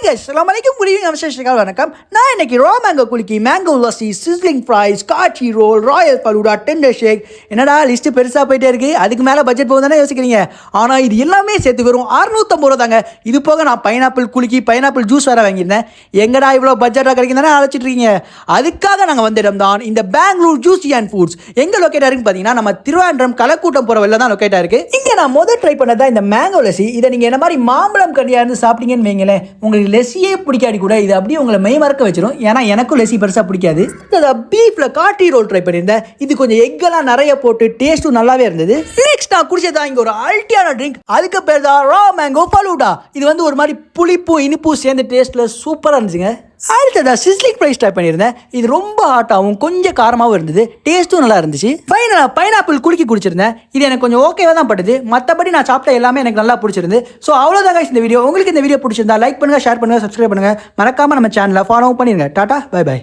guys, assalamualaikum, good evening, நமஸ்கார், வணக்கம். நான் இன்னைக்கு ரா மேங்கோ குலுக்கி, மேங்கோ லஸ்ஸி, சிஸ்லிங் ஃப்ரைஸ், காட்சி ரோல், ராயல் ஃபலூடா, டெண்டர் ஷேக், என்னடா லிஸ்ட் பெருசாக போயிட்டே இருக்கு. அதுக்கு மேலே பட்ஜெட் போகுது தானே யோசிக்கிறீங்க. ஆனால் இது எல்லாமே சேர்த்து வெறும் 650 ரூபா தாங்க. இது போக நான் பைனாப்பிள் குலுக்கி, பைனாப்பிள் ஜூஸ் வேறு வாங்கியிருந்தேன். எங்கடா இவ்வளோ பட்ஜெட்டாக கிடைக்கும் தானே அழைச்சிட்டு இருக்கீங்க. அதுக்காக நாங்கள் வந்த இடம் தான் இந்த பெங்களூர் ஜூஸி அண்ட் ஃபுட்ஸ். எங்கே லொக்கேட்டாக இருக்குன்னு பார்த்தீங்கன்னா, நம்ம திருவாண்டம் கலக்கூட்டம் போகிற வெளில தான் லொக்கேட்டாக இருக்குது. இங்கே நான் முதல் ட்ரை பண்ணதான் இந்த மேங்கோ லஸ்ஸி. இதை நீங்கள் என்ன மாதிரி மாம்பழம் கண்டியாக இருந்து சாப்பிட்டீங்கன்னு வைங்களேன், உங்களுக்கு லெஸ்ஸியே பிடிக்காடி கூட இது அப்படியே உங்களை மெய் மறக்க வச்சிடும். ஏன்னா எனக்கும் லெஸ்ஸி பெருசாக பிடிக்காது. பீஃப்ல காட்டி ரோல் ட்ரை பண்ணியிருந்தேன். இது கொஞ்சம் எக்கெல்லாம் நிறைய போட்டு டேஸ்ட்டும் நல்லாவே இருந்தது. நெக்ஸ்ட் நான் குடிச்சதா இங்கே ஒரு அல்ட்டியான ட்ரிங்க். அதுக்கு பேர் தான் ரா மேங்கோ ஃபலூடா. இது வந்து ஒரு மாதிரி புளிப்பு இனிப்பு சேர்ந்த டேஸ்ட்ல சூப்பராக இருந்துச்சுங்க. அடுத்ததா சிஸ்லிங் ஃப்ரைஸ் ட்ரை பண்ணியிருந்தேன். இது ரொம்ப ஹாட்டாகவும் கொஞ்சம் காரமாகவும் இருந்தது. டேஸ்ட்டும் நல்லா இருந்துச்சு. ஃபைனலாக பைனாப்பிள் குலுக்கி குடிச்சிருந்தேன். இது எனக்கு கொஞ்சம் ஓகேவாக தான் பட்டுது. மற்றபடி நான் சாப்பிட்ட எல்லாமே எனக்கு நல்லா பிடிச்சிருந்து. ஸோ அவ்வளோதான் guys இந்த வீடியோ. உங்களுக்கு இந்த வீடியோ பிடிச்சிருந்தா லைக் பண்ணுங்கள், ஷேர் பண்ணுங்கள், சப்ஸ்கிரைப் பண்ணுங்கள். மறக்காமல் நம்ம சேனலை ஃபாலோ பண்ணிடுங்க. Tata, bye by.